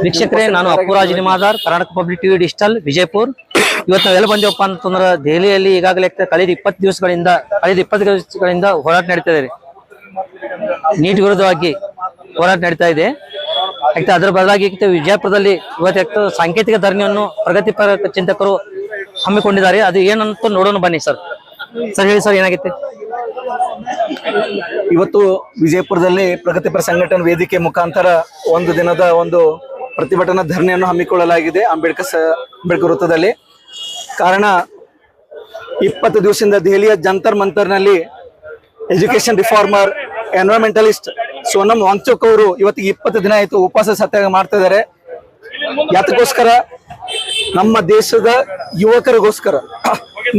ವೀಕ್ಷಕರೇ, ನಾನು Appuraj Nimadar, Karnataka public TV digital Vijayapura. ಇವತ್ತು ನಾವೆಲ್ಲ ಬಂದಿವಪ್ಪ ಅಂತಂದ್ರೆ ದೆಹಲಿಯಲ್ಲಿ ಈಗಾಗಲೇ ಕಳೆದ 20 ದಿವಸಗಳಿಂದ ಹೋರಾಟ ನಡೀತಾ ಇದೆ. ನೀಟ್ ವಿರುದ್ಧವಾಗಿ ಹೋರಾಟ ನಡೀತಾ ಇದೆ. ಯಾಕೆ ಅದರ ಬದಲಾಗಿ ವಿಜಯಪುರದಲ್ಲಿ ಇವತ್ತು ಸಾಂಕೇತಿಕ ಧರಣಿಯನ್ನು ಪ್ರಗತಿಪರ ಚಿಂತಕರು ಹಮ್ಮಿಕೊಂಡಿದ್ದಾರೆ. ಅದು ಏನಂತ ನೋಡೋಣ ಬನ್ನಿ. ಸರ್ ಹೇಳಿ ಸರ್, ಏನಾಗಿತ್ತು ಇವತ್ತು ವಿಜಯಪುರದಲ್ಲಿ ಪ್ರಗತಿಪರ ಸಂಘಟನಾ ವೇದಿಕೆ ಮುಖಾಂತರ ಒಂದು ದಿನದ ಒಂದು ಪ್ರತಿಭಟನಾ ಧರಣಿಯನ್ನು ಹಮ್ಮಿಕೊಳ್ಳಲಾಗಿದೆ ಅಂಬೇಡ್ಕರ್ ವೃತ್ತದಲ್ಲಿ. ಕಾರಣ 20 ದಿವಸದಿಂದ ದೆಹಲಿಯ ಜಂತರ್ ಮಂತರ್ನಲ್ಲಿ education reformer environmentalist Sonam Wangchuk ಅವರು ಇವತ್ತಿಗೆ 20 ದಿನ ಆಯಿತು ಉಪವಾಸ ಸತ್ಯಾಗ್ರಹ ಮಾಡ್ತಾ ಇದ್ದಾರೆ. ಯಾತಕ್ಕೋಸ್ಕರ? ನಮ್ಮ ದೇಶದ ಯುವಕರಿಗೋಸ್ಕರ.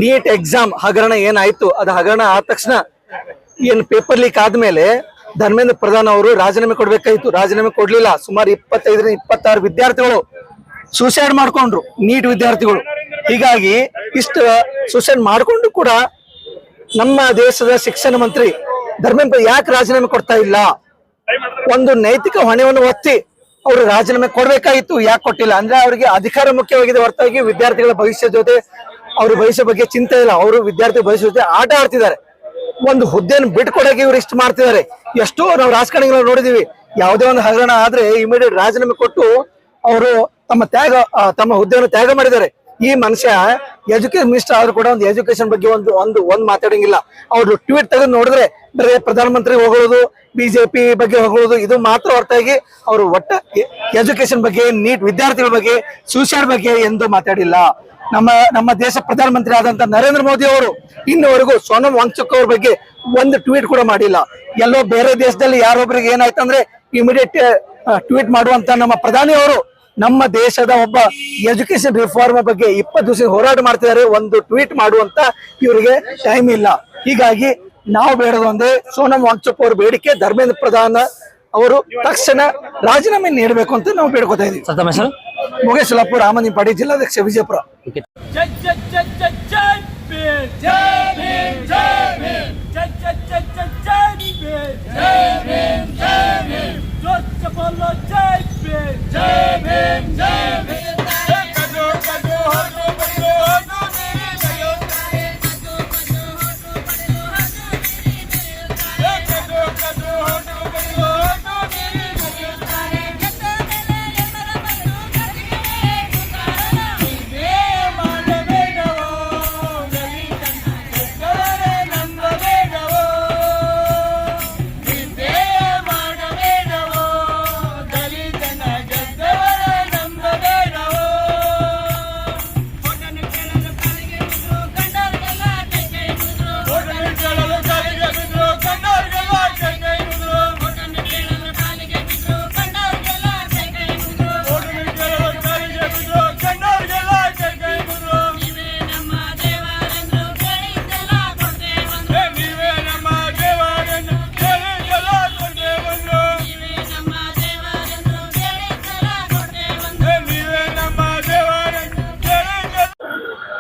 ನೀಟ್ ಎಕ್ಸಾಮ್ ಹಗರಣ ಏನಾಯ್ತು, ಅದು ಹಗರಣ ಆದ ತಕ್ಷಣ ಏನ್ ಪೇಪರ್ ಲೀಕ್ ಆದ್ಮೇಲೆ ಧರ್ಮೇಂದ್ರ ಪ್ರಧಾನ್ ಅವರು ರಾಜೀನಾಮೆ ಕೊಡ್ಬೇಕಾಯ್ತು. ರಾಜೀನಾಮೆ ಕೊಡ್ಲಿಲ್ಲ. ಸುಮಾರು 25-26 ವಿದ್ಯಾರ್ಥಿಗಳು ಸೂಸೈಡ್ ಮಾಡ್ಕೊಂಡ್ರು, ನೀಟ್ ವಿದ್ಯಾರ್ಥಿಗಳು. ಹೀಗಾಗಿ ಇಷ್ಟು ಸೂಸೈಡ್ ಮಾಡ್ಕೊಂಡು ಕೂಡ ನಮ್ಮ ದೇಶದ ಶಿಕ್ಷಣ ಮಂತ್ರಿ ಧರ್ಮೇಂದ್ರ ಯಾಕೆ ರಾಜೀನಾಮೆ ಕೊಡ್ತಾ ಇಲ್ಲ? ಒಂದು ನೈತಿಕ ಹೊಣೆಯನ್ನು ಒತ್ತಿ ಅವರು ರಾಜೀನಾಮೆ ಕೊಡ್ಬೇಕಾಗಿತ್ತು. ಯಾಕೆ ಕೊಟ್ಟಿಲ್ಲ ಅಂದ್ರೆ ಅವರಿಗೆ ಅಧಿಕಾರ ಮುಖ್ಯವಾಗಿದೆ ಹೊರತಾಗಿ ವಿದ್ಯಾರ್ಥಿಗಳ ಭವಿಷ್ಯ ಜೊತೆ ಅವ್ರ ಭವಿಷ್ಯ ಬಗ್ಗೆ ಚಿಂತೆ ಇಲ್ಲ. ಅವರು ವಿದ್ಯಾರ್ಥಿ ಭವಿಷ್ಯ ಜೊತೆ ಆಟ ಆಡ್ತಿದ್ದಾರೆ. ಒಂದು ಹುದ್ದೆಯನ್ನು ಬಿಟ್ಕೊಡಕ್ಕೆ ಇವ್ರು ಇಷ್ಟು ಮಾಡ್ತಿದ್ದಾರೆ. ಎಷ್ಟೋ ನಾವು ರಾಜಕಾರಣಿಗಳು ನೋಡಿದೀವಿ, ಯಾವುದೇ ಒಂದು ಹಗರಣ ಆದ್ರೆ ಇಮಿಡಿಯೇಟ್ ರಾಜೀನಾಮೆ ಕೊಟ್ಟು ಅವರು ತಮ್ಮ ಹುದ್ದೆಯನ್ನು ತ್ಯಾಗ ಮಾಡಿದ್ದಾರೆ. ಈ ಮನುಷ್ಯ ಎಜುಕೇಶನ್ ಮಿನಿಸ್ಟರ್ ಆದ್ರೂ ಕೂಡ ಒಂದು ಎಜುಕೇಶನ್ ಬಗ್ಗೆ ಒಂದು ಮಾತಾಡಂಗಿಲ್ಲ. ಅವ್ರು ಟ್ವೀಟ್ ತೆಗೆದು ನೋಡಿದ್ರೆ ಬರೀ ಪ್ರಧಾನಮಂತ್ರಿ ಹೊಗಳೋದು, ಬಿಜೆಪಿ ಬಗ್ಗೆ ಹೊಗಳೋದು, ಇದು ಮಾತ್ರ ಹೊರತಾಗಿ ಅವರು ಒಟ್ಟ ಎಜುಕೇಶನ್ ಬಗ್ಗೆ, ನೀಟ್ ವಿದ್ಯಾರ್ಥಿಗಳ ಬಗ್ಗೆ, ಸೂಸೈಡ್ ಬಗ್ಗೆ ಎಂದು ಮಾತಾಡಿಲ್ಲ. ನಮ್ಮ ದೇಶ ಪ್ರಧಾನಮಂತ್ರಿ ಆದಂತ ನರೇಂದ್ರ ಮೋದಿ ಅವರು ಇನ್ನುವರೆಗೂ ಸೋನಂ ವಾಂಗ್ಚುಕ್ ಅವ್ರ ಬಗ್ಗೆ ಒಂದು ಟ್ವೀಟ್ ಕೂಡ ಮಾಡಿಲ್ಲ. ಎಲ್ಲೋ ಬೇರೆ ದೇಶದಲ್ಲಿ ಯಾರೊಬ್ರಿಗೆ ಏನಾಯ್ತಂದ್ರೆ ಇಮಿಡಿಯೇಟ್ ಟ್ವೀಟ್ ಮಾಡುವಂತ ನಮ್ಮ ಪ್ರಧಾನಿ ಅವರು ನಮ್ಮ ದೇಶದ ಒಬ್ಬ ಎಜುಕೇಶನ್ ರಿಫಾರ್ಮ್ ಬಗ್ಗೆ 20 ದಿವಸ ಹೋರಾಟ ಮಾಡ್ತಿದ್ದಾರೆ. ಒಂದು ಟ್ವೀಟ್ ಮಾಡುವಂತ ಇವರಿಗೆ ಟೈಮ್ ಇಲ್ಲ. ಹೀಗಾಗಿ ನಾವು ಬೇಡದು ಒಂದೇ, ಸೋನಂ ವಾಂಗ್ಚುಕ್ ಅವ್ರ ಬೇಡಿಕೆ ಧರ್ಮೇಂದ್ರ ಪ್ರಧಾನ್ ಅವರು ತಕ್ಷಣ ರಾಜೀನಾಮೆ ನೀಡಬೇಕು ಅಂತ ನಾವು ಬೇಡ್ಕೊತಾ ಇದೀವಿ. ಮುಗೇಶ್ ಲಾಪುರ್, ರಾಮನಿ ಪಾಡಿ, ಜಿಲ್ಲಾಧ್ಯಕ್ಷ, ವಿಜಯಪುರ.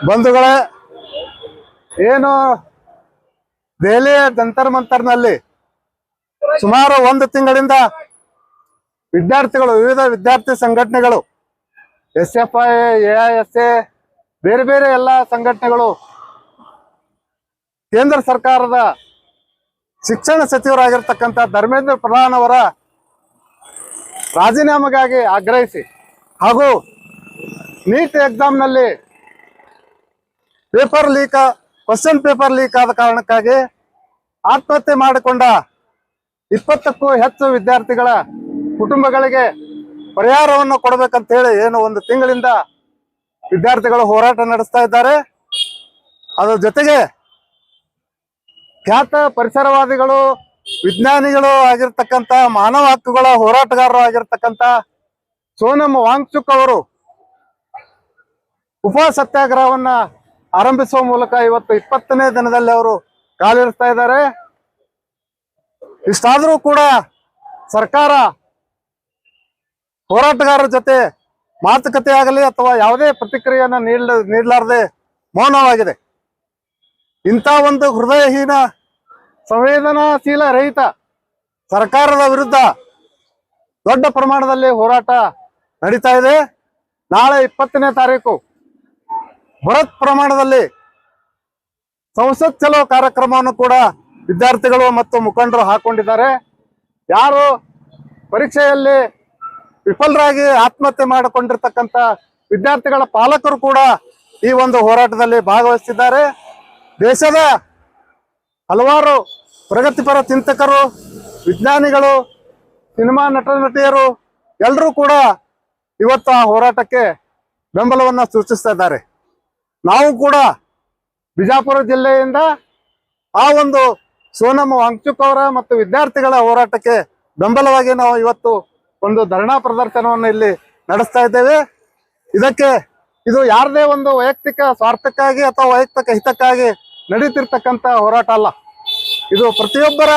ಬಂಧುಗಳೇ, ಏನು ದೆಹಲಿಯ ಜಂತರ್ ಮಂತರ್ನಲ್ಲಿ ಸುಮಾರು 1 ತಿಂಗಳಿಂದ ವಿದ್ಯಾರ್ಥಿಗಳು, ವಿವಿಧ ವಿದ್ಯಾರ್ಥಿ ಸಂಘಟನೆಗಳು, SFI, AISA, ಬೇರೆ ಬೇರೆ ಎಲ್ಲ ಸಂಘಟನೆಗಳು ಕೇಂದ್ರ ಸರ್ಕಾರದ ಶಿಕ್ಷಣ ಸಚಿವರಾಗಿರ್ತಕ್ಕಂಥ ಧರ್ಮೇಂದ್ರ ಪ್ರಧಾನ್ ಅವರ ರಾಜೀನಾಮೆಗಾಗಿ ಆಗ್ರಹಿಸಿ ಹಾಗೂ ನೀಟ್ ಎಕ್ಸಾಮ್ನಲ್ಲಿ ಕ್ವಶನ್ ಪೇಪರ್ ಲೀಕ್ ಆದ ಕಾರಣಕ್ಕಾಗಿ ಆತ್ಮಹತ್ಯೆ ಮಾಡಿಕೊಂಡ 20ಕ್ಕೂ ಹೆಚ್ಚು ವಿದ್ಯಾರ್ಥಿಗಳ ಕುಟುಂಬಗಳಿಗೆ ಪರಿಹಾರವನ್ನು ಕೊಡಬೇಕಂತ ಹೇಳಿ ಏನು 1 ತಿಂಗಳಿಂದ ವಿದ್ಯಾರ್ಥಿಗಳು ಹೋರಾಟ ನಡೆಸ್ತಾ ಇದ್ದಾರೆ. ಅದರ ಜೊತೆಗೆ ಖ್ಯಾತ ಪರಿಸರವಾದಿಗಳು, ವಿಜ್ಞಾನಿಗಳು ಆಗಿರ್ತಕ್ಕಂಥ, ಮಾನವ ಹಕ್ಕುಗಳ ಹೋರಾಟಗಾರರು ಆಗಿರ್ತಕ್ಕಂಥ ಸೋನಂ ವಾಂಗ್ಚುಕ್ ಅವರು ಉಪವಾಸ ಸತ್ಯಾಗ್ರಹವನ್ನ ಆರಂಭಿಸುವ ಮೂಲಕ ಇವತ್ತು 20ನೇ ದಿನದಲ್ಲಿ ಅವರು ಕಾಲಿರಿಸ್ತಾ ಇದ್ದಾರೆ. ಇಷ್ಟಾದರೂ ಕೂಡ ಸರ್ಕಾರ ಹೋರಾಟಗಾರರ ಜೊತೆ ಮಾತುಕತೆ ಆಗಲಿ ಅಥವಾ ಯಾವುದೇ ಪ್ರತಿಕ್ರಿಯೆಯನ್ನು ನೀಡಲಾರದೆ ಮೌನವಾಗಿದೆ. ಇಂಥ ಒಂದು ಹೃದಯಹೀನ, ಸಂವೇದನಾಶೀಲ ರಹಿತ ಸರ್ಕಾರದ ವಿರುದ್ಧ ದೊಡ್ಡ ಪ್ರಮಾಣದಲ್ಲಿ ಹೋರಾಟ ನಡೀತಾ ಇದೆ. ನಾಳೆ 20ನೇ ತಾರೀಕು ಬೃಹತ್ ಪ್ರಮಾಣದಲ್ಲಿ ಸಂಸತ್ ಚಲೋ ಕಾರ್ಯಕ್ರಮವನ್ನು ಕೂಡ ವಿದ್ಯಾರ್ಥಿಗಳು ಮತ್ತು ಮುಖಂಡರು ಹಾಕೊಂಡಿದ್ದಾರೆ. ಯಾರು ಪರೀಕ್ಷೆಯಲ್ಲಿ ವಿಫಲರಾಗಿ ಆತ್ಮಹತ್ಯೆ ಮಾಡಿಕೊಂಡಿರ್ತಕ್ಕಂಥ ವಿದ್ಯಾರ್ಥಿಗಳ ಪಾಲಕರು ಕೂಡ ಈ ಒಂದು ಹೋರಾಟದಲ್ಲಿ ಭಾಗವಹಿಸಿದ್ದಾರೆ. ದೇಶದ ಹಲವಾರು ಪ್ರಗತಿಪರ ಚಿಂತಕರು, ವಿಜ್ಞಾನಿಗಳು, ಸಿನಿಮಾ ನಟಿಯರು ಎಲ್ಲರೂ ಕೂಡ ಇವತ್ತು ಆ ಹೋರಾಟಕ್ಕೆ ಬೆಂಬಲವನ್ನು ಸೂಚಿಸ್ತಾ ಇದ್ದಾರೆ. ನಾವು ಕೂಡ ಬಿಜಾಪುರ ಜಿಲ್ಲೆಯಿಂದ ಆ ಒಂದು ಸೋನಮ್ ವಾಂಗ್ಚುಕ್ ಅವರ ಮತ್ತು ವಿದ್ಯಾರ್ಥಿಗಳ ಹೋರಾಟಕ್ಕೆ ಬೆಂಬಲವಾಗಿ ನಾವು ಇವತ್ತು ಒಂದು ಧರಣಾ ಪ್ರದರ್ಶನವನ್ನು ಇಲ್ಲಿ ನಡೆಸ್ತಾ ಇದ್ದೇವೆ. ಇದು ಯಾರದೇ ಒಂದು ವೈಯಕ್ತಿಕ ಸ್ವಾರ್ಥಕ್ಕಾಗಿ ಅಥವಾ ವೈಯಕ್ತಿಕ ಹಿತಕ್ಕಾಗಿ ನಡೀತಿರ್ತಕ್ಕಂಥ ಹೋರಾಟ ಅಲ್ಲ. ಇದು ಪ್ರತಿಯೊಬ್ಬರ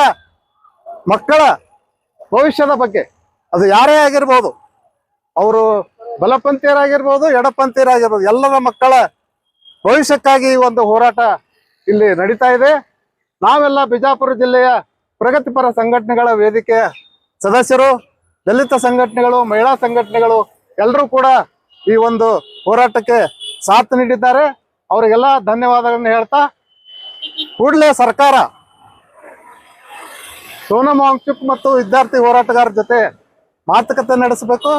ಮಕ್ಕಳ ಭವಿಷ್ಯದ ಬಗ್ಗೆ, ಅದು ಯಾರೇ ಆಗಿರ್ಬೋದು, ಅವರು ಬಲಪಂಥೀಯರಾಗಿರ್ಬೋದು, ಎಡಪಂಥೀಯರಾಗಿರ್ಬೋದು, ಎಲ್ಲರ ಮಕ್ಕಳ ಭವಿಷ್ಯಕ್ಕಾಗಿ ಈ ಒಂದು ಹೋರಾಟ ಇಲ್ಲಿ ನಡೀತಾ ಇದೆ. ನಾವೆಲ್ಲ ಬಿಜಾಪುರ ಜಿಲ್ಲೆಯ ಪ್ರಗತಿಪರ ಸಂಘಟನೆಗಳ ವೇದಿಕೆಯ ಸದಸ್ಯರು, ದಲಿತ ಸಂಘಟನೆಗಳು, ಮಹಿಳಾ ಸಂಘಟನೆಗಳು ಎಲ್ಲರೂ ಕೂಡ ಈ ಒಂದು ಹೋರಾಟಕ್ಕೆ ಸಾಥ್ ನೀಡಿದ್ದಾರೆ. ಅವರಿಗೆಲ್ಲ ಧನ್ಯವಾದಗಳನ್ನು ಹೇಳ್ತಾ, ಕೂಡಲೇ ಸರ್ಕಾರ ಸೋನಮ್ ವಾಂಗ್ಚುಕ್ ಮತ್ತು ವಿದ್ಯಾರ್ಥಿ ಹೋರಾಟಗಾರರ ಜೊತೆ ಮಾತುಕತೆ ನಡೆಸಬೇಕು.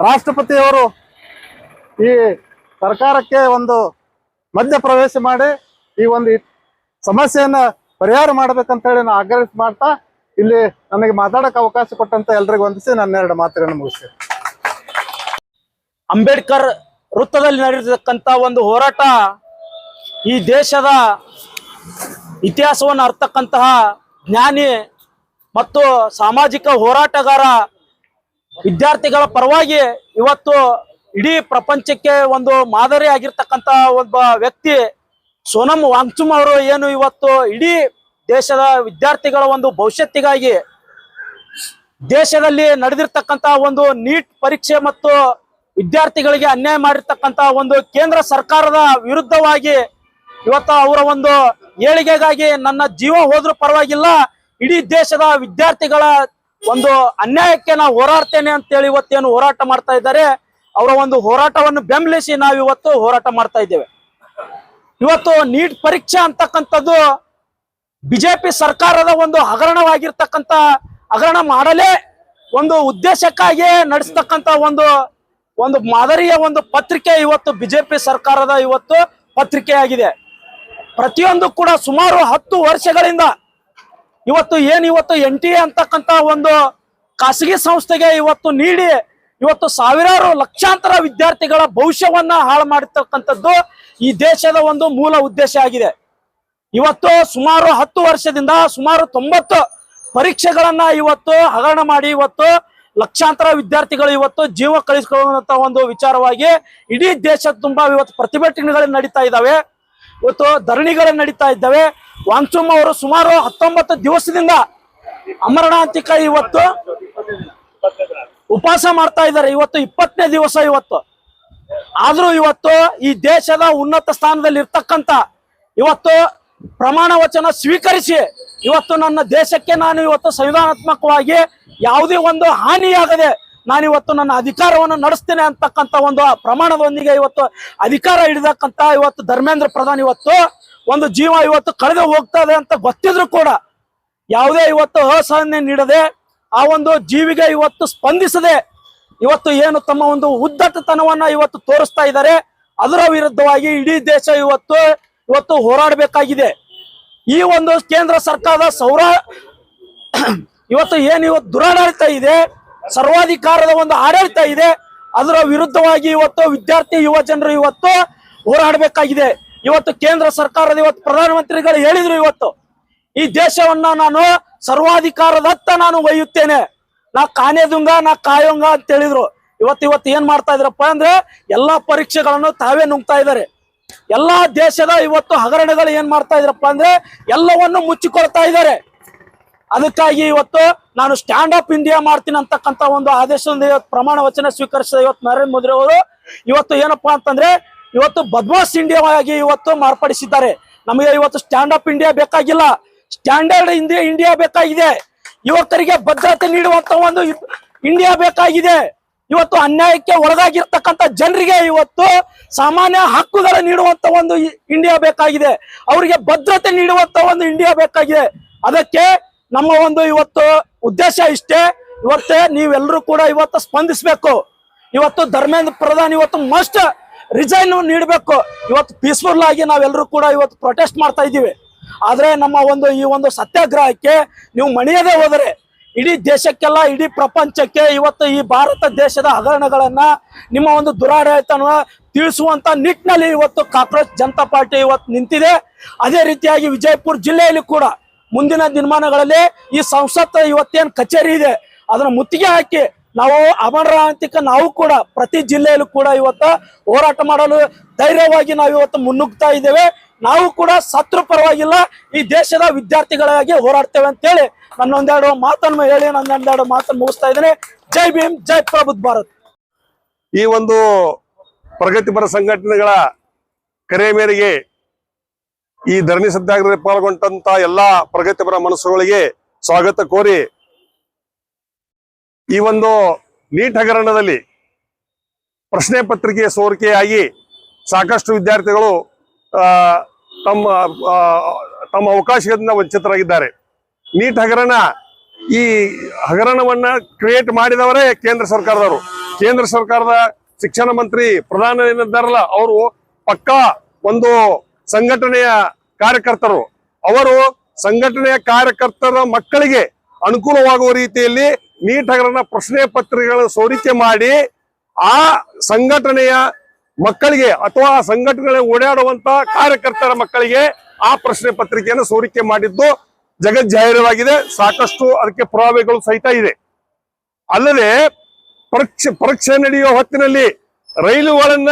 ರಾಷ್ಟ್ರಪತಿಯವರು ಈ ಸರ್ಕಾರಕ್ಕೆ ಒಂದು ಮಧ್ಯ ಪ್ರವೇಶ ಮಾಡಿ ಈ ಒಂದು ಸಮಸ್ಯೆಯನ್ನ ಪರಿಹಾರ ಮಾಡ್ಬೇಕಂತ ಹೇಳಿ ನಾನು ಆಗ್ರಹ ಮಾಡ್ತಾ ಇಲ್ಲಿ ನನಗೆ ಮಾತಾಡಕ್ಕೆ ಅವಕಾಶ ಕೊಟ್ಟಂತ ಎಲ್ರಿಗೂ ವಂದಿಸಿ ನನ್ನ 2 ಮಾತುಗಳನ್ನು ಮುಗಿಸ್ತೇನೆ. ಅಂಬೇಡ್ಕರ್ ವೃತ್ತದಲ್ಲಿ ನಡೆದಿರ್ತಕ್ಕಂಥ ಒಂದು ಹೋರಾಟ ಈ ದೇಶದ ಇತಿಹಾಸವನ್ನು ಅರ್ಥಕ್ಕಂತಹ ಜ್ಞಾನಿ ಮತ್ತು ಸಾಮಾಜಿಕ ಹೋರಾಟಗಾರ ವಿದ್ಯಾರ್ಥಿಗಳ ಪರವಾಗಿ ಇವತ್ತು ಇಡೀ ಪ್ರಪಂಚಕ್ಕೆ ಒಂದು ಮಾದರಿ ಆಗಿರ್ತಕ್ಕಂಥ ಒಬ್ಬ ವ್ಯಕ್ತಿ ಸೋನಮ್ ವಾಂಗ್ಚುಕ್ ಅವರು ಏನು ಇವತ್ತು ಇಡೀ ದೇಶದ ವಿದ್ಯಾರ್ಥಿಗಳ ಒಂದು ಭವಿಷ್ಯತ್ತಿಗಾಗಿ ದೇಶದಲ್ಲಿ ನಡೆದಿರ್ತಕ್ಕಂಥ ಒಂದು ನೀಟ್ ಪರೀಕ್ಷೆ ಮತ್ತು ವಿದ್ಯಾರ್ಥಿಗಳಿಗೆ ಅನ್ಯಾಯ ಮಾಡಿರ್ತಕ್ಕಂಥ ಒಂದು ಕೇಂದ್ರ ಸರ್ಕಾರದ ವಿರುದ್ಧವಾಗಿ ಇವತ್ತು ಅವರ ಒಂದು ಏಳಿಗೆಗಾಗಿ ನನ್ನ ಜೀವ ಹೋದ್ರೂ ಪರವಾಗಿಲ್ಲ, ಇಡೀ ದೇಶದ ವಿದ್ಯಾರ್ಥಿಗಳ ಒಂದು ಅನ್ಯಾಯಕ್ಕೆ ನಾವು ಹೋರಾಡ್ತೇನೆ ಅಂತೇಳಿ ಇವತ್ತೇನು ಹೋರಾಟ ಮಾಡ್ತಾ ಇದ್ದಾರೆ, ಅವರ ಒಂದು ಹೋರಾಟವನ್ನು ಬೆಂಬಲಿಸಿ ನಾವು ಇವತ್ತು ಹೋರಾಟ ಮಾಡ್ತಾ ಇದ್ದೇವೆ. ಇವತ್ತು ನೀಟ್ ಪರೀಕ್ಷೆ ಅಂತಕ್ಕಂಥದ್ದು ಬಿಜೆಪಿ ಸರ್ಕಾರದ ಒಂದು ಹಗರಣವಾಗಿರ್ತಕ್ಕಂಥ ಹಗರಣ ಮಾಡಲೇ ಒಂದು ಉದ್ದೇಶಕ್ಕಾಗಿ ನಡೆಸ್ತಕ್ಕಂಥ ಒಂದು ಮಾದರಿಯ ಒಂದು ಪತ್ರಿಕೆ ಇವತ್ತು ಬಿಜೆಪಿ ಸರ್ಕಾರದ ಇವತ್ತು ಪತ್ರಿಕೆಯಾಗಿದೆ. ಪ್ರತಿಯೊಂದು ಕೂಡ ಸುಮಾರು 10 ವರ್ಷಗಳಿಂದ ಇವತ್ತು NTA ಅಂತಕ್ಕಂಥ ಒಂದು ಖಾಸಗಿ ಸಂಸ್ಥೆಗೆ ಇವತ್ತು ನೀಡಿ ಇವತ್ತು ಸಾವಿರಾರು ಲಕ್ಷಾಂತರ ವಿದ್ಯಾರ್ಥಿಗಳ ಭವಿಷ್ಯವನ್ನ ಹಾಳು ಮಾಡಿರ್ತಕ್ಕಂಥದ್ದು ಈ ದೇಶದ ಒಂದು ಮೂಲ ಉದ್ದೇಶ ಆಗಿದೆ. ಇವತ್ತು ಸುಮಾರು 10 ವರ್ಷದಿಂದ ಸುಮಾರು 90 ಪರೀಕ್ಷೆಗಳನ್ನ ಇವತ್ತು ಹಗರಣ ಮಾಡಿ ಇವತ್ತು ಲಕ್ಷಾಂತರ ವಿದ್ಯಾರ್ಥಿಗಳು ಇವತ್ತು ಜೀವ ಕಳಿಸಿಕೊಳ್ಳುವಂತ ಒಂದು ವಿಚಾರವಾಗಿ ಇಡೀ ದೇಶ ತುಂಬಾ ಇವತ್ತು ಪ್ರತಿಭಟನೆಗಳು ನಡೀತಾ ಇದ್ದಾವೆ, ಇವತ್ತು ಧರಣಿಗಳು ನಡೀತಾ ಇದ್ದಾವೆ. ವಾಂಗ್ಚುಕ್ ಅವರು ಸುಮಾರು 19 ದಿವಸದಿಂದ ಅಮರಣಾಂತಿಕ ಇವತ್ತು ಉಪವಾಸ ಮಾಡ್ತಾ ಇದ್ದಾರೆ. ಇವತ್ತು 20ನೇ ದಿವಸ ಇವತ್ತು. ಆದ್ರೂ ಇವತ್ತು ಈ ದೇಶದ ಉನ್ನತ ಸ್ಥಾನದಲ್ಲಿ ಇರ್ತಕ್ಕಂಥ ಇವತ್ತು ಪ್ರಮಾಣ ವಚನ ಸ್ವೀಕರಿಸಿ ಇವತ್ತು ನನ್ನ ದೇಶಕ್ಕೆ ನಾನು ಇವತ್ತು ಸಂವಿಧಾನಾತ್ಮಕವಾಗಿ ಯಾವುದೇ ಒಂದು ಹಾನಿಯಾಗದೆ ನಾನು ಇವತ್ತು ನನ್ನ ಅಧಿಕಾರವನ್ನು ನಡೆಸ್ತೇನೆ ಅಂತಕ್ಕಂಥ ಒಂದು ಪ್ರಮಾಣದೊಂದಿಗೆ ಇವತ್ತು ಅಧಿಕಾರ ಹಿಡಿದಕ್ಕಂತ ಇವತ್ತು ಧರ್ಮೇಂದ್ರ ಪ್ರಧಾನ್ ಇವತ್ತು ಒಂದು ಜೀವ ಇವತ್ತು ಕಳೆದು ಹೋಗ್ತಾ ಇದೆ ಅಂತ ಗೊತ್ತಿದ್ರು ಕೂಡ ಯಾವುದೇ ಇವತ್ತು ಅಸಹನೆ ನೀಡದೆ ಆ ಒಂದು ಜೀವಿಗೆ ಇವತ್ತು ಸ್ಪಂದಿಸದೆ ಇವತ್ತು ಏನು ತಮ್ಮ ಒಂದು ಉದ್ದಟತನವನ್ನ ಇವತ್ತು ತೋರಿಸ್ತಾ ಇದ್ದಾರೆ, ಅದರ ವಿರುದ್ಧವಾಗಿ ಇಡೀ ದೇಶ ಇವತ್ತು ಹೋರಾಡಬೇಕಾಗಿದೆ. ಈ ಒಂದು ಕೇಂದ್ರ ಸರ್ಕಾರದ ಇವತ್ತು ದುರಾಡಳಿತ ಇದೆ, ಸರ್ವಾಧಿಕಾರದ ಒಂದು ಆಡಳಿತ ಇದೆ, ಅದರ ವಿರುದ್ಧವಾಗಿ ಇವತ್ತು ವಿದ್ಯಾರ್ಥಿ ಯುವ ಜನರು ಇವತ್ತು ಹೋರಾಡಬೇಕಾಗಿದೆ. ಇವತ್ತು ಕೇಂದ್ರ ಸರ್ಕಾರದ ಇವತ್ತು ಪ್ರಧಾನಮಂತ್ರಿಗಳು ಹೇಳಿದ್ರು, ಇವತ್ತು ಈ ದೇಶವನ್ನ ನಾನು ಸರ್ವಾಧಿಕಾರದತ್ತ ನಾನು ಒಯ್ಯುತ್ತೇನೆ, ನಾ ಕಾನೇದುಂಗ ನಾ ಕಾಯೋಂಗ ಅಂತ ಹೇಳಿದ್ರು. ಇವತ್ತು ಏನ್ ಮಾಡ್ತಾ ಇದ್ರಪ್ಪ ಅಂದ್ರೆ ಎಲ್ಲಾ ಪರೀಕ್ಷೆಗಳನ್ನು ತಾವೇ ನುಂಗ್ತಾ ಇದ್ದಾರೆ. ಎಲ್ಲಾ ದೇಶದ ಇವತ್ತು ಹಗರಣಗಳು ಏನ್ ಮಾಡ್ತಾ ಇದ್ರಪ್ಪ ಅಂದ್ರೆ ಎಲ್ಲವನ್ನು ಮುಚ್ಚಿಕೊಳ್ತಾ ಇದ್ದಾರೆ. ಅದಕ್ಕಾಗಿ ಇವತ್ತು ನಾನು ಸ್ಟ್ಯಾಂಡ್ ಅಪ್ ಇಂಡಿಯಾ ಮಾಡ್ತೀನಿ ಅಂತಕ್ಕಂಥ ಒಂದು ಆದೇಶದಿಂದ ಇವತ್ತು ಪ್ರಮಾಣ ವಚನ ಸ್ವೀಕರಿಸಿದ ಇವತ್ತು ನರೇಂದ್ರ ಮೋದಿ ಅವರು ಇವತ್ತು ಏನಪ್ಪಾ ಅಂತಂದ್ರೆ ಇವತ್ತು ಬದ್ಮಾಸ್ ಇಂಡಿಯಾ ಆಗಿ ಇವತ್ತು ಮಾರ್ಪಡಿಸಿದ್ದಾರೆ. ನಮಗೆ ಇವತ್ತು ಸ್ಟ್ಯಾಂಡ್ ಅಪ್ ಇಂಡಿಯಾ ಬೇಕಾಗಿಲ್ಲ, ಸ್ಟ್ಯಾಂಡರ್ಡ್ ಇಂಡಿಯಾ ಬೇಕಾಗಿದೆ. ಯುವಕರಿಗೆ ಭದ್ರತೆ ನೀಡುವಂತ ಒಂದು ಇಂಡಿಯಾ ಬೇಕಾಗಿದೆ. ಇವತ್ತು ಅನ್ಯಾಯಕ್ಕೆ ಒಳಗಾಗಿರ್ತಕ್ಕಂಥ ಜನರಿಗೆ ಇವತ್ತು ಸಾಮಾನ್ಯ ಹಕ್ಕುಗಳು ನೀಡುವಂತ ಒಂದು ಇಂಡಿಯಾ ಬೇಕಾಗಿದೆ, ಅವರಿಗೆ ಭದ್ರತೆ ನೀಡುವಂತ ಒಂದು ಇಂಡಿಯಾ ಬೇಕಾಗಿದೆ. ಅದಕ್ಕೆ ನಮ್ಮ ಒಂದು ಇವತ್ತು ಉದ್ದೇಶ ಇಷ್ಟೇ. ಇವತ್ತೇ ನೀವೆಲ್ಲರೂ ಕೂಡ ಇವತ್ತು ಸ್ಪಂದಿಸಬೇಕು. ಇವತ್ತು ಧರ್ಮೇಂದ್ರ ಪ್ರಧಾನ್ ಇವತ್ತು ಮಸ್ಟ್ ರಿಸೈನ್ ನೀಡಬೇಕು. ಇವತ್ತು ಪೀಸ್ಫುಲ್ ಆಗಿ ನಾವೆಲ್ಲರೂ ಕೂಡ ಇವತ್ತು ಪ್ರೊಟೆಸ್ಟ್ ಮಾಡ್ತಾ ಇದ್ದೀವಿ. ಆದ್ರೆ ನಮ್ಮ ಒಂದು ಈ ಒಂದು ಸತ್ಯಾಗ್ರಹಕ್ಕೆ ನೀವು ಮಣಿಯದೆ ಹೋದರೆ ಇಡೀ ದೇಶಕ್ಕೆಲ್ಲ, ಇಡೀ ಪ್ರಪಂಚಕ್ಕೆ ಇವತ್ತು ಈ ಭಾರತ ದೇಶದ ಹಗರಣಗಳನ್ನ, ನಿಮ್ಮ ಒಂದು ದುರಾಡಳಿತನ ತಿಳಿಸುವಂತ ನಿಟ್ಟಿನಲ್ಲಿ ಇವತ್ತು ಕಾಕ್ರೋಚ್ ಜನತಾ ಪಾರ್ಟಿ ಇವತ್ತು ನಿಂತಿದೆ. ಅದೇ ರೀತಿಯಾಗಿ ವಿಜಯಪುರ ಜಿಲ್ಲೆಯಲ್ಲಿ ಕೂಡ ಮುಂದಿನ ದಿನಮಾನಗಳಲ್ಲಿ ಈ ಸಂಸತ್ ಇವತ್ತೇನು ಕಚೇರಿ ಇದೆ ಅದನ್ನ ಮುತ್ತಿಗೆ ಹಾಕಿ ನಾವು ಅಮರಾಂತಿಕ ನಾವು ಕೂಡ ಪ್ರತಿ ಜಿಲ್ಲೆಯಲ್ಲೂ ಕೂಡ ಇವತ್ತು ಹೋರಾಟ ಮಾಡಲು ಧೈರ್ಯವಾಗಿ ನಾವು ಇವತ್ತು ಮುನ್ನುಗ್ತಾ ಇದ್ದೇವೆ. ನಾವು ಕೂಡ ಸತ್ರು ಪರವಾಗಿಲ್ಲ, ಈ ದೇಶದ ವಿದ್ಯಾರ್ಥಿಗಳಾಗಿ ಹೋರಾಡ್ತೇವೆ ಅಂತ ಹೇಳಿ ನನ್ನೊಂದೆರಡು ಮಾತನ್ನು ಹೇಳಿ ನನ್ನೊಂದೆರಡು ಮಾತನ್ನು ಮುಗಿಸ್ತಾ ಇದ್ದೇನೆ. ಜೈ ಭೀಮ್, ಜೈ ಪ್ರಬುದ್ಧ ಭಾರತ್. ಈ ಒಂದು ಪ್ರಗತಿಪರ ಸಂಘಟನೆಗಳ ಕರೆ ಮೇರೆಗೆ ಈ ಧರಣಿ ಸತ್ಯಾಗ್ರಹದಲ್ಲಿ ಪಾಲ್ಗೊಂಡಂತ ಎಲ್ಲಾ ಪ್ರಗತಿಪರ ಮನಸ್ಸುಗಳಿಗೆ ಸ್ವಾಗತ ಕೋರಿ, ಈ ಒಂದು ನೀಟ್ ಹಗರಣದಲ್ಲಿ ಪ್ರಶ್ನೆ ಪತ್ರಿಕೆ ಸೋರಿಕೆಯಾಗಿ ಸಾಕಷ್ಟು ವಿದ್ಯಾರ್ಥಿಗಳು ತಮ್ಮ ಅವಕಾಶದಿಂದ ವಂಚಿತರಾಗಿದ್ದಾರೆ. ನೀಟ್ ಹಗರಣ, ಈ ಹಗರಣವನ್ನ ಕ್ರಿಯೇಟ್ ಮಾಡಿದವರೇ ಕೇಂದ್ರ ಸರ್ಕಾರದವರು. ಕೇಂದ್ರ ಸರ್ಕಾರದ ಶಿಕ್ಷಣ ಮಂತ್ರಿ ಪ್ರಧಾನ ಏನಿದ್ದಾರಲ್ಲ, ಅವರು ಪಕ್ಕಾ ಒಂದು ಸಂಘಟನೆಯ ಕಾರ್ಯಕರ್ತರು. ಅವರು ಸಂಘಟನೆಯ ಕಾರ್ಯಕರ್ತರ ಮಕ್ಕಳಿಗೆ ಅನುಕೂಲವಾಗುವ ರೀತಿಯಲ್ಲಿ ನೀಟ್ ಹಗರಣ ಪ್ರಶ್ನೆ ಪತ್ರಿಕೆಗಳ ಸೋರಿಕೆ ಮಾಡಿ ಆ ಸಂಘಟನೆಯ ಮಕ್ಕಳಿಗೆ ಅಥವಾ ಸಂಘಟನೆ ಓಡಾಡುವಂತ ಕಾರ್ಯಕರ್ತರ ಮಕ್ಕಳಿಗೆ ಆ ಪ್ರಶ್ನೆ ಪತ್ರಿಕೆಯನ್ನು ಸೋರಿಕೆ ಮಾಡಿದ್ದು ಜಗಜ್ಜಾಹೀರವಾಗಿದೆ. ಸಾಕಷ್ಟು ಅದಕ್ಕೆ ಪುರಾವೆಗಳು ಸಹಿತ ಇದೆ. ಅಲ್ಲದೆ ಪರೀಕ್ಷೆ ನಡೆಯುವ ಹೊತ್ತಿನಲ್ಲಿ ರೈಲುಗಳನ್ನ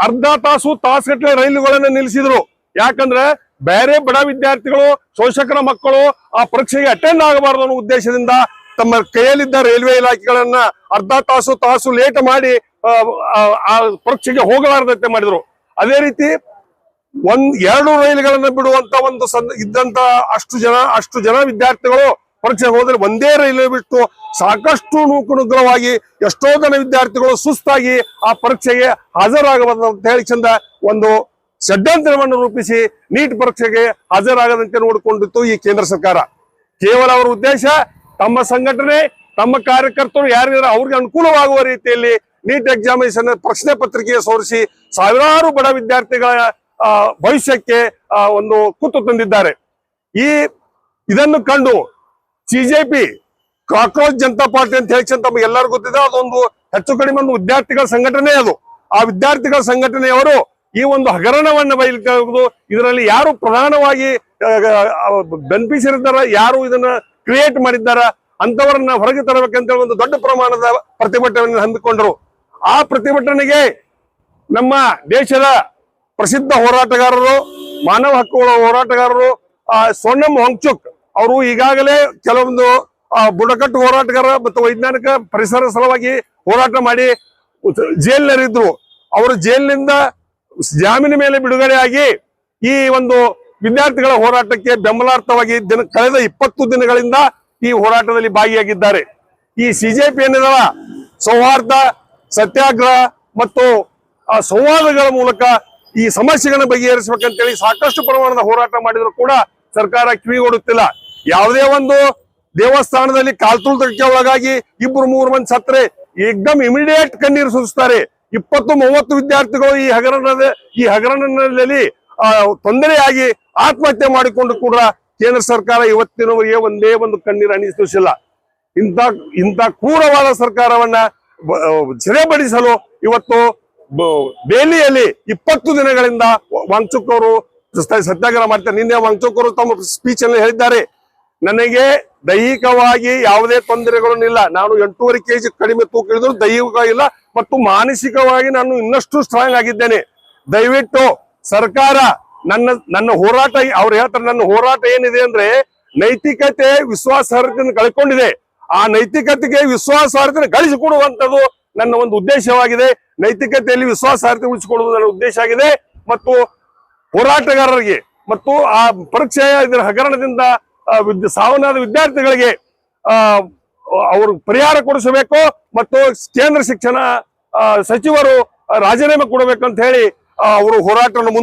ಅರ್ಧ ತಾಸುಗಟ್ಟಲೆ ರೈಲುಗಳನ್ನ ನಿಲ್ಲಿಸಿದ್ರು. ಯಾಕಂದ್ರೆ ಬೇರೆ ಬಡ ವಿದ್ಯಾರ್ಥಿಗಳು, ಶೋಷಕರ ಮಕ್ಕಳು ಆ ಪರೀಕ್ಷೆಗೆ ಅಟೆಂಡ್ ಆಗಬಾರದು ಅನ್ನೋ ಉದ್ದೇಶದಿಂದ ತಮ್ಮ ಕೈಯಲ್ಲಿದ್ದ ರೈಲ್ವೆ ಇಲಾಖೆಗಳನ್ನ ಅರ್ಧ ತಾಸು ಲೇಟ್ ಮಾಡಿ ಆ ಪರೀಕ್ಷೆಗೆ ಹೋಗಲಾರದಂತೆ ಮಾಡಿದ್ರು. ಅದೇ ರೀತಿ 2 ರೈಲುಗಳನ್ನ ಬಿಡುವಂತ ಒಂದು ಇದ್ದಂತ ಅಷ್ಟು ಜನ ವಿದ್ಯಾರ್ಥಿಗಳು ಪರೀಕ್ಷೆಗೆ ಹೋದ್ರೆ ಒಂದೇ ರೈಲ್ವೆ ಬಿಟ್ಟು ಸಾಕಷ್ಟು ನೂಕುನುಗ್ರಹವಾಗಿ ಎಷ್ಟೋ ಜನ ವಿದ್ಯಾರ್ಥಿಗಳು ಸುಸ್ತಾಗಿ ಆ ಪರೀಕ್ಷೆಗೆ ಹಾಜರಾಗಬಾರದು ಅಂತ ಹೇಳಿ ಚಂದ ಒಂದು ಷಡ್ಯಂತ್ರವನ್ನು ರೂಪಿಸಿ ನೀಟ್ ಪರೀಕ್ಷೆಗೆ ಹಾಜರಾಗದಂತೆ ನೋಡಿಕೊಂಡಿತ್ತು ಈ ಕೇಂದ್ರ ಸರ್ಕಾರ. ಕೇವಲ ಅವರ ಉದ್ದೇಶ ತಮ್ಮ ಸಂಘಟನೆ, ತಮ್ಮ ಕಾರ್ಯಕರ್ತರು ಯಾರಿದ್ದಾರೆ ಅವ್ರಿಗೆ ಅನುಕೂಲವಾಗುವ ರೀತಿಯಲ್ಲಿ ನೀಟ್ ಎಕ್ಸಾಮಿನೇಷನ್ ಪ್ರಶ್ನೆ ಪತ್ರಿಕೆ ಸೋರಿಸಿ ಸಾವಿರಾರು ಬಡ ವಿದ್ಯಾರ್ಥಿಗಳ ಭವಿಷ್ಯಕ್ಕೆ ಒಂದು ಕುತ್ತು ತಂದಿದ್ದಾರೆ. ಇದನ್ನು ಕಂಡು ಸಿಜೆಪಿ, ಕಾಕ್ರೋಚ್ ಜನತಾ ಪಾರ್ಟಿ ಅಂತ ಹೇಳಿ ತಮಗೆ ಎಲ್ಲರಿಗೂ ಗೊತ್ತಿದೆ, ಅದೊಂದು ಹೆಚ್ಚು ಕಡಿಮೆ ಒಂದು ವಿದ್ಯಾರ್ಥಿಗಳ ಸಂಘಟನೆ. ಅದು ಆ ವಿದ್ಯಾರ್ಥಿಗಳ ಸಂಘಟನೆಯವರು ಈ ಒಂದು ಹಗರಣವನ್ನ ಬಯಲು ಇದರಲ್ಲಿ ಯಾರು ಪ್ರಧಾನವಾಗಿ ಬೆನಿಫಿಷರಿ ಇದ್ದಾರ, ಯಾರು ಇದನ್ನ ಕ್ರಿಯೇಟ್ ಮಾಡಿದ್ದಾರ ಅಂತವರನ್ನ ಹೊರಗೆ ತರಬೇಕಂತ ಒಂದು ದೊಡ್ಡ ಪ್ರಮಾಣದ ಪ್ರತಿಭಟನೆಯನ್ನು ಹಮ್ಮಿಕೊಂಡರು. ಆ ಪ್ರತಿಭಟನೆಗೆ ನಮ್ಮ ದೇಶದ ಪ್ರಸಿದ್ಧ ಹೋರಾಟಗಾರರು, ಮಾನವ ಹಕ್ಕುಗಳ ಹೋರಾಟಗಾರರು ಸೋನಂ ವಾಂಗ್ಚುಕ್ ಅವರು ಈಗಾಗಲೇ ಕೆಲವೊಂದು ಬುಡಕಟ್ಟು ಹೋರಾಟಗಾರ ಮತ್ತು ವೈಜ್ಞಾನಿಕ ಪರಿಸರ ಸಲುವಾಗಿ ಹೋರಾಟ ಮಾಡಿ ಜೈಲಿನಲ್ಲಿದ್ರು. ಅವರು ಜೈಲಿನಿಂದ ಜಾಮೀನು ಮೇಲೆ ಬಿಡುಗಡೆಯಾಗಿ ಈ ಒಂದು ವಿದ್ಯಾರ್ಥಿಗಳ ಹೋರಾಟಕ್ಕೆ ಬೆಂಬಲಾರ್ಥವಾಗಿ ಕಳೆದ 20 ದಿನಗಳಿಂದ ಈ ಹೋರಾಟದಲ್ಲಿ ಭಾಗಿಯಾಗಿದ್ದಾರೆ. ಈ ಸಿಜೆಪಿ ಏನಿದಲ್ಲ, ಸೌಹಾರ್ದ, ಸತ್ಯಾಗ್ರಹ ಮತ್ತು ಸಂವಾದಗಳ ಮೂಲಕ ಈ ಸಮಸ್ಯೆಗಳನ್ನು ಬಗೆಹರಿಸಬೇಕಂತೇಳಿ ಸಾಕಷ್ಟು ಪ್ರಮಾಣದ ಹೋರಾಟ ಮಾಡಿದ್ರು ಕೂಡ ಸರ್ಕಾರ ಕಿವಿಗೊಡುತ್ತಿಲ್ಲ. ಯಾವುದೇ ಒಂದು ದೇವಸ್ಥಾನದಲ್ಲಿ ಕಾಲ್ತುಳಿತಕ್ಕೆ ಒಳಗಾಗಿ 2-3 ಮಂದಿ ಸತ್ರೆ ಏಕ್ದಮ್ ಇಮಿಡಿಯೇಟ್ ಕಣ್ಣೀರು ಸುರಿಸ್ತಾರೆ. 20-30 ವಿದ್ಯಾರ್ಥಿಗಳು ಈ ಹಗರಣದಲ್ಲಿ ತೊಂದರೆಯಾಗಿ ಆತ್ಮಹತ್ಯೆ ಮಾಡಿಕೊಂಡು ಕೂಡ ಕೇಂದ್ರ ಸರ್ಕಾರ ಇವತ್ತಿನವರೆಗೆ ಒಂದೇ ಒಂದು ಕಣ್ಣೀರು ಹನಿಸುತ್ತಿಲ್ಲ. ಇಂಥ ಕ್ರೂರವಾದ ಸರ್ಕಾರವನ್ನ ಸೆರೆಪಡಿಸಲು ಇವತ್ತು ದೆಹಲಿಯಲ್ಲಿ 20 ದಿನಗಳಿಂದ ವಾಂಗ್ಚುಕ್ ಅವರು ಸತ್ಯಾಗ್ರಹ ಮಾಡ್ತಾರೆ. ನಿನ್ನೆ ವಾಂಗ್ಚುಕ್ ಅವರು ತಮ್ಮ ಸ್ಪೀಚ್ ಅಲ್ಲಿ ಹೇಳಿದ್ದಾರೆ, ನನಗೆ ದೈಹಿಕವಾಗಿ ಯಾವುದೇ ತೊಂದರೆಗಳಿಲ್ಲ, ನಾನು 8.5 kg ಕಡಿಮೆ ತೂಕ ಇಳಿದ್ರು ದೈಹಿಕ ಇಲ್ಲ ಮತ್ತು ಮಾನಸಿಕವಾಗಿ ನಾನು ಇನ್ನಷ್ಟು ಸ್ಟ್ರಾಂಗ್ ಆಗಿದ್ದೇನೆ. ದಯವಿಟ್ಟು ಸರ್ಕಾರ ನನ್ನ ಹೋರಾಟ, ಅವ್ರು ಹೇಳ್ತಾರೆ ನನ್ನ ಹೋರಾಟ ಏನಿದೆ ಅಂದ್ರೆ ನೈತಿಕತೆ ವಿಶ್ವಾಸಾರ್ಹತೆಯನ್ನು ಕಳ್ಕೊಂಡಿದೆ. ಆ ನೈತಿಕತೆಗೆ ವಿಶ್ವಾಸಾರ್ಹತೆ ಗಳಿಸಿಕೊಡುವಂತದ್ದು ನನ್ನ ಒಂದು ಉದ್ದೇಶವಾಗಿದೆ. ನೈತಿಕತೆಯಲ್ಲಿ ವಿಶ್ವಾಸಾರ್ಹತೆ ಉಳಿಸಿಕೊಳ್ಳುವುದು ನನ್ನ ಉದ್ದೇಶ ಆಗಿದೆ. ಮತ್ತು ಹೋರಾಟಗಾರರಿಗೆ ಮತ್ತು ಆ ಪರೀಕ್ಷೆಯ ಇದರ ಹಗರಣದಿಂದ ಸಾವನ್ನದ ವಿದ್ಯಾರ್ಥಿಗಳಿಗೆ ಅವರು ಪರಿಹಾರ ಕೊಡಿಸಬೇಕು ಮತ್ತು ಕೇಂದ್ರ ಶಿಕ್ಷಣ ಸಚಿವರು ರಾಜೀನಾಮೆ ಕೊಡಬೇಕಂತ ಹೇಳಿ ಅವರು ಹೋರಾಟವನ್ನು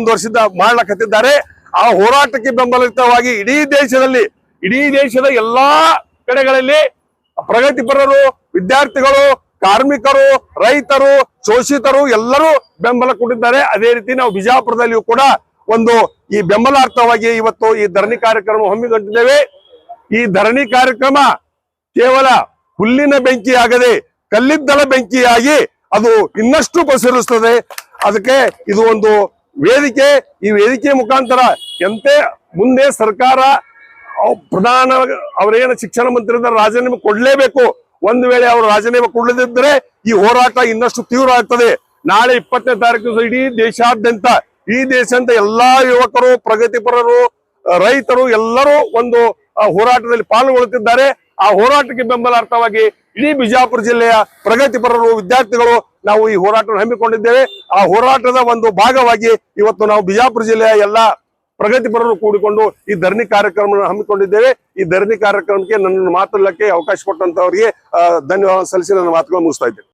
ಮಾಡ್ಲಕತ್ತಿದ್ದಾರೆ. ಆ ಹೋರಾಟಕ್ಕೆ ಬೆಂಬಲಿತವಾಗಿ ಇಡೀ ದೇಶದ ಎಲ್ಲಾ ಕಡೆಗಳಲ್ಲಿ ಪ್ರಗತಿಪರರು, ವಿದ್ಯಾರ್ಥಿಗಳು, ಕಾರ್ಮಿಕರು, ರೈತರು, ಶೋಷಿತರು ಎಲ್ಲರೂ ಬೆಂಬಲ ಕೊಟ್ಟಿದ್ದಾರೆ. ಅದೇ ರೀತಿ ನಾವು ಬಿಜಾಪುರದಲ್ಲಿಯೂ ಕೂಡ ಒಂದು ಈ ಬೆಂಬಲಾರ್ಥವಾಗಿ ಇವತ್ತು ಈ ಧರಣಿ ಕಾರ್ಯಕ್ರಮ ಹಮ್ಮಿಕೊಂಡಿದ್ದೇವೆ. ಈ ಧರಣಿ ಕಾರ್ಯಕ್ರಮ ಕೇವಲ ಹುಲ್ಲಿನ ಬೆಂಕಿಯಾಗದೆ ಕಲ್ಲಿದ್ದಲ ಬೆಂಕಿಯಾಗಿ ಅದು ಇನ್ನಷ್ಟು ಪಸರಿಸುತ್ತದೆ. ಅದಕ್ಕೆ ಇದು ಒಂದು ವೇದಿಕೆ. ಈ ವೇದಿಕೆ ಮುಖಾಂತರ ಎಂತೆ ಮುಂದೆ ಸರ್ಕಾರ ಪ್ರಧಾನ ಅವರೇನು ಶಿಕ್ಷಣ ಮಂತ್ರಿ ರಾಜೀನಾಮೆ ಕೊಡ್ಲೇಬೇಕು. ಒಂದು ವೇಳೆ ಅವರು ರಾಜೀನಾಮೆ ಕೊಡದಿದ್ದರೆ ಈ ಹೋರಾಟ ಇನ್ನಷ್ಟು ತೀವ್ರ ಆಗ್ತದೆ. ನಾಳೆ 20ನೇ ತಾರೀಕು ಇಡೀ ದೇಶಾದ್ಯಂತ ಎಲ್ಲಾ ಯುವಕರು, ಪ್ರಗತಿಪರರು, ರೈತರು ಎಲ್ಲರೂ ಒಂದು ಹೋರಾಟದಲ್ಲಿ ಪಾಲ್ಗೊಳ್ಳುತ್ತಿದ್ದಾರೆ. ಆ ಹೋರಾಟಕ್ಕೆ ಬೆಂಬಲಾರ್ಥವಾಗಿ ಇಡೀ ಬಿಜಾಪುರ ಜಿಲ್ಲೆಯ ಪ್ರಗತಿಪರರು, ವಿದ್ಯಾರ್ಥಿಗಳು ನಾವು ಈ ಹೋರಾಟವನ್ನು ಹಮ್ಮಿಕೊಂಡಿದ್ದೇವೆ. ಆ ಹೋರಾಟದ ಒಂದು ಭಾಗವಾಗಿ ಇವತ್ತು ನಾವು ಬಿಜಾಪುರ ಜಿಲ್ಲೆಯ ಎಲ್ಲಾ ಪ್ರಗತಿಪರರು ಕೂಡಿಕೊಂಡು ಈ ಧರಣಿ ಕಾರ್ಯಕ್ರಮವನ್ನು ಹಮ್ಮಿಕೊಂಡಿದ್ದೇವೆ. ಈ ಧರಣಿ ಕಾರ್ಯಕ್ರಮಕ್ಕೆ ನನ್ನನ್ನು ಮಾತಾಡಲಿಕ್ಕೆ ಅವಕಾಶ ಕೊಟ್ಟಂತವರಿಗೆ ಧನ್ಯವಾದ ಸಲ್ಲಿಸಿ ನನ್ನ ಮಾತುಗಳನ್ನು ಮುಗಿಸ್ತಾ ಇದ್ದೇನೆ.